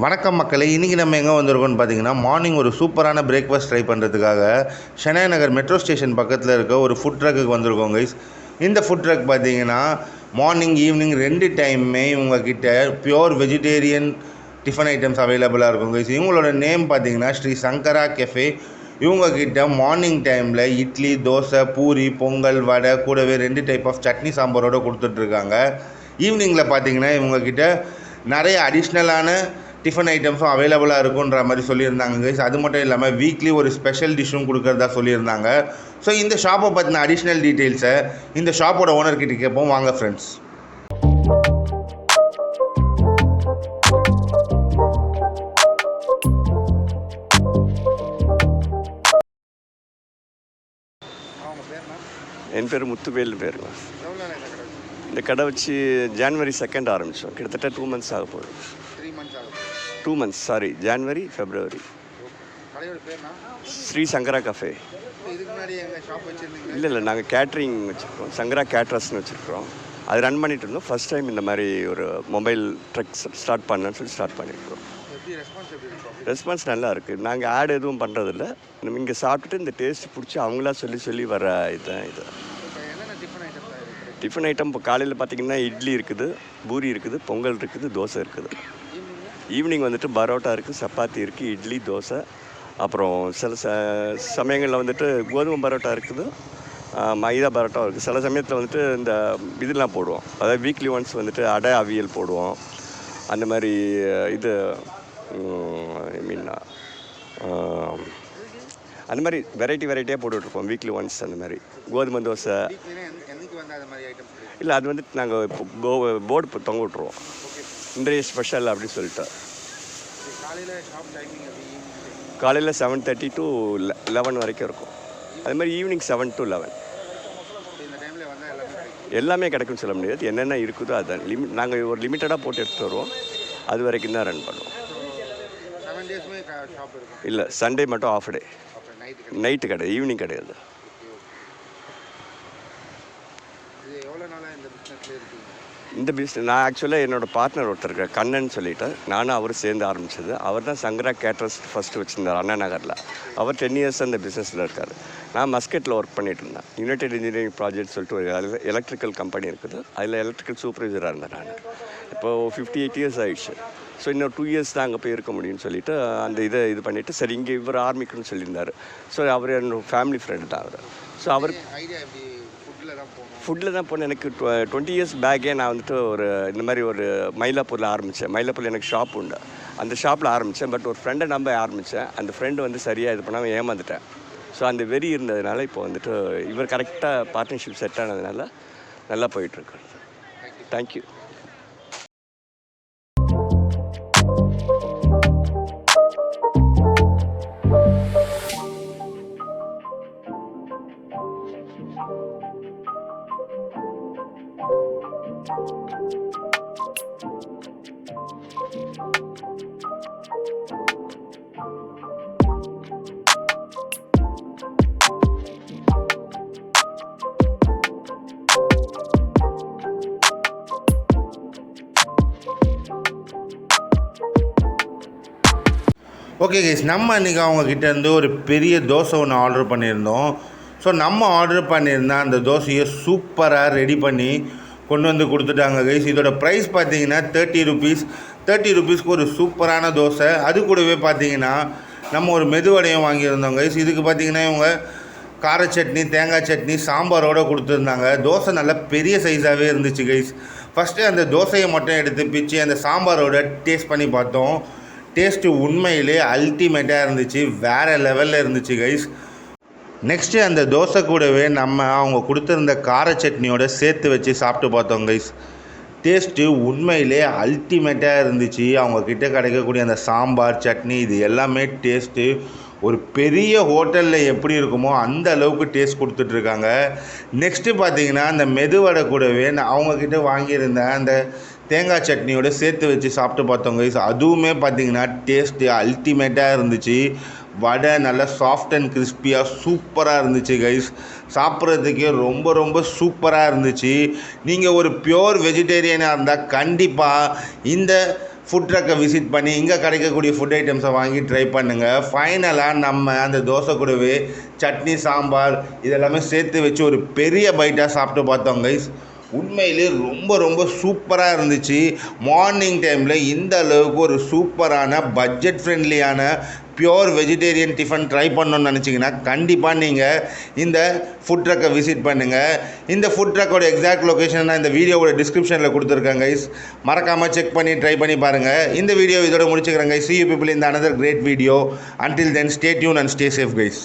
வணக்கம் மக்களே, இன்றைக்கி நம்ம எங்கே வந்திருக்கோம்னு பார்த்தீங்கன்னா, மார்னிங் ஒரு சூப்பரான பிரேக்ஃபாஸ்ட் ட்ரை பண்ணுறதுக்காக ஷெனாய் நகர் மெட்ரோ ஸ்டேஷன் பக்கத்தில் இருக்க ஒரு ஃபுட் ட்ரக்குக்கு வந்திருக்கோம் கைஸ். இந்த ஃபுட் ட்ரக் பார்த்தீங்கன்னா மார்னிங் ஈவினிங் 2 டைமுமே இவங்கக்கிட்ட பியோர் வெஜிடேரியன் டிஃபன் ஐட்டம்ஸ் அவைலபிளாக இருக்கும் கைஸ். இவங்களோட நேம் பார்த்தீங்கன்னா ஸ்ரீ சங்கரா கெஃபே. இவங்கக்கிட்ட மார்னிங் டைமில் இட்லி, தோசை, பூரி, பொங்கல், வடை கூடவே 2 டைப் ஆஃப் சட்னி சாம்பாரோடு கொடுத்துட்ருக்காங்க. ஈவினிங்கில் பார்த்தீங்கன்னா இவங்கக்கிட்ட நிறைய அடிஷ்னலான டிஃபன் ஐட்டம்ஸும் அவைலபிளாக இருக்குன்ற மாதிரி சொல்லியிருந்தாங்க கைஸ். அது மட்டும் இல்லாமல் வீக்லி ஒரு ஸ்பெஷல் டிஷ்ஷும் கொடுக்குறதா சொல்லியிருந்தாங்க. ஸோ இந்த ஷாப்பை பற்றின அடிஷ்னல் டீட்டெயில்ஸை இந்த ஷாப்போட ஓனர்கிட்ட கேட்போம். வாங்க ஃப்ரெண்ட்ஸ். என் பேர் முத்துவேல் பேருங்க. இந்த கடை வச்சு ஜான்வரி 2 ஆரம்பித்தோம். கிட்டத்தட்ட 2 months ஆக போகுது. 2 months, sorry, January February. Sri Shankara cafe. இல்லை, நாங்கள் கேட்ரிங் வச்சுருக்கோம். சங்கரா கேட்ரஸ்ன்னு வச்சுருக்கிறோம். அது ரன் பண்ணிட்டு இருந்தோம். ஃபஸ்ட் டைம் இந்த மாதிரி ஒரு மொபைல் ட்ரக் ஸ்டார்ட் பண்ணேன்னு சொல்லி ஸ்டார்ட் பண்ணியிருக்கோம். ரெஸ்பான்ஸ் நல்லா இருக்குது. நாங்கள் ஆட் எதுவும் பண்ணுறதில்ல. நம்ம இங்கே சாப்பிட்டுட்டு இந்த டேஸ்ட் பிடிச்சி அவங்களா சொல்லி வர இதுதான் இது. டிஃபன் ஐட்டம் இப்போ காலையில் பார்த்திங்கன்னா இட்லி இருக்குது, பூரி இருக்குது, பொங்கல் இருக்குது, தோசை இருக்குது. ஈவினிங் வந்துட்டு பரோட்டா இருக்குது, சப்பாத்தி இருக்குது, இட்லி, தோசை. அப்புறம் சில சமயங்களில் வந்துட்டு கோதுமை பரோட்டா இருக்குது, மைதா பரோட்டா இருக்குது. சில சமயத்தில் வந்துட்டு இந்த இதெல்லாம் போடுவோம். அதாவது வீக்லி ஒன்ஸ் வந்துட்டு அடை அவியல் போடுவோம். அந்த மாதிரி இது அந்த மாதிரி வெரைட்டியாக போட்டுட்ருப்போம் வீக்லி ஒன்ஸ். அந்த மாதிரி கோதுமை தோசை இல்லை, அது வந்துட்டு நாங்கள் இப்போ போர்டு தொங்க விட்ருவோம், இன்றைய ஸ்பெஷல் அப்படின்னு சொல்லிட்டு. காலையில் 7:30 to 11 வரைக்கும் இருக்கும். அது மாதிரி ஈவினிங் 7 to 11 எல்லாமே கிடைக்கும்னு சொல்ல முடியாது. என்னென்ன இருக்குதோ அதுதான் நாங்கள் ஒரு லிமிட்டடாக போட்டு எடுத்துகிட்டு வருவோம். அது வரைக்கும் தான் ரன் பண்ணுவோம். இல்லை, சண்டே மட்டும் ஆஃப் டே, நைட்டு கிடையாது, ஈவினிங் கிடையாது. இந்த பிஸ்னஸ் நான் ஆக்சுவலாக என்னோடய பார்ட்னர் ஒருத்தர் இருக்கார், கண்ணன் சொல்லிவிட்டு, நானும் அவர் சேர்ந்து ஆரம்பித்தது. அவர் தான் சங்கரா கேட்ரஸ் ஃபஸ்ட்டு வச்சுருந்தார் அண்ணா நகரில். அவர் 10 years இந்த பிஸ்னஸில் இருக்கார். நான் மஸ்கெட்டில் ஒர்க் பண்ணிகிட்டு இருந்தேன். யுனைடெட் இன்ஜினியரிங் ப்ராஜெக்ட் சொல்லிட்டு ஒரு எலக்ட்ரிக்கல் கம்பெனி இருக்குது. அதில் எலக்ட்ரிக்கல் சூப்பர்வைசராக இருந்தேன் நான். இப்போது 58 years ஆகிடுச்சு. ஸோ இன்னும் 2 years தான் அங்கே போய் இருக்க முடியும்னு சொல்லிவிட்டு அந்த இது பண்ணிவிட்டு, சரி இங்கே இவர் ஆரம்பிக்கணும்னு சொல்லியிருந்தார். ஸோ அவர் என்னோடய ஃபேமிலி ஃப்ரெண்டு தான் அவர். ஸோ அவர் ஃபுட்டில் தான் போனேன். எனக்கு 20 years பேக்கே நான் வந்துட்டு ஒரு இந்த மாதிரி ஒரு மயிலாப்பூரில் ஆரம்பித்தேன். மயிலாப்பூரில் எனக்கு ஷாப் உண்டு. அந்த ஷாப்பில் ஆரம்பித்தேன். பட் ஒரு ஃப்ரெண்டை நம்ப ஆரம்பித்தேன். அந்த ஃப்ரெண்டு வந்து சரியாக இது பண்ணாமல் ஏமாந்துட்டேன். ஸோ அந்த வெறி இருந்ததுனால இப்போ வந்துட்டு இவர் கரெக்டாக பார்ட்னர்ஷிப் செட் ஆனதுனால நல்லா போயிட்டுருக்கு. தேங்க்யூ. ஓகே கைஸ், நம்ம இன்றைக்கி அவங்கக்கிட்டேருந்து ஒரு பெரிய தோசை ஒன்று ஆர்டர் பண்ணியிருந்தோம். ஸோ நம்ம ஆர்டர் பண்ணியிருந்தா அந்த தோசையை சூப்பராக ரெடி பண்ணி கொண்டு வந்து கொடுத்துட்டாங்க கைஸ். இதோட ப்ரைஸ் பார்த்தீங்கன்னா 30 rupees. 30 rupeesக்கு ஒரு சூப்பரான தோசை. அது கூடவே பார்த்தீங்கன்னா நம்ம ஒரு மெதுவடையும் வாங்கியிருந்தோம் கைஸ். இதுக்கு பார்த்தீங்கன்னா இவங்க கார சட்னி, தேங்காய் சட்னி, சாம்பாரோடு கொடுத்துருந்தாங்க. தோசை நல்லா பெரிய சைஸாகவே இருந்துச்சு கைஸ். ஃபஸ்ட்டு அந்த தோசையை மட்டும் எடுத்து பிச்சு அந்த சாம்பாரோட டேஸ்ட் பண்ணி பார்த்தோம். டேஸ்ட்டு உண்மையிலே அல்டிமேட்டாக இருந்துச்சு, வேறு லெவலில் இருந்துச்சு கைஸ். நெக்ஸ்ட்டு அந்த தோசை கூடவே நம்ம அவங்க கொடுத்துருந்த கார சட்னியோட சேர்த்து வச்சு சாப்பிட்டு பார்த்தோம் கைஸ். டேஸ்ட்டு உண்மையிலே அல்டிமேட்டாக இருந்துச்சு. அவங்கக்கிட்ட கிடைக்கக்கூடிய அந்த சாம்பார், சட்னி இது எல்லாமே டேஸ்ட்டு ஒரு பெரிய ஹோட்டலில் எப்படி இருக்குமோ அந்த அளவுக்கு டேஸ்ட் கொடுத்துட்ருக்காங்க. நெக்ஸ்ட்டு பார்த்தீங்கன்னா அந்த மெதுவடை கூடவே அவங்கக்கிட்ட வாங்கியிருந்த அந்த தேங்காய் சட்னியோடு சேர்த்து வச்சு சாப்பிட்டு பார்த்தோம் கைஸ். அதுவுமே பார்த்திங்கன்னா டேஸ்ட்டு அல்டிமேட்டாக இருந்துச்சு. வடை நல்லா சாஃப்ட் அண்ட் கிறிஸ்பியாக சூப்பராக இருந்துச்சு கைஸ். சாப்பிட்றதுக்கே ரொம்ப ரொம்ப சூப்பராக இருந்துச்சு. நீங்கள் ஒரு பியோர் வெஜிடேரியனாக இருந்தால் கண்டிப்பாக இந்த ஃபுட் ட்ரக்கை விசிட் பண்ணி இங்கே கிடைக்கக்கூடிய ஃபுட் ஐட்டம்ஸை வாங்கி ட்ரை பண்ணுங்கள். ஃபைனலாக நம்ம அந்த தோசை கூடவே சட்னி, சாம்பார் இதெல்லாமே சேர்த்து வச்சு ஒரு பெரிய பைட்டாக சாப்பிட்டு பார்த்தோம் கைஸ். உண்மையிலே ரொம்ப ரொம்ப சூப்பராக இருந்துச்சு. மார்னிங் டைமில் இந்த அளவுக்கு ஒரு சூப்பரான பட்ஜெட் ஃப்ரெண்ட்லியான பியோர் வெஜிடேரியன் டிஃபன் ட்ரை பண்ணணும்னு நினச்சிங்கன்னா கண்டிப்பாக நீங்கள் இந்த ஃபுட் ட்ரக்கை விசிட் பண்ணுங்கள். இந்த ஃபுட் ட்ரக்கோட எக்ஸாக்ட் லொக்கேஷன் நான் இந்த வீடியோவோட டிஸ்கிரிப்ஷனில் கொடுத்துருக்கேன் கைஸ். மறக்காமல் செக் பண்ணி ட்ரை பண்ணி பாருங்கள். இந்த வீடியோ இதோட முடிச்சுக்கிறேன் guys. See you people in the another great video. Until then, stay tuned and stay safe guys.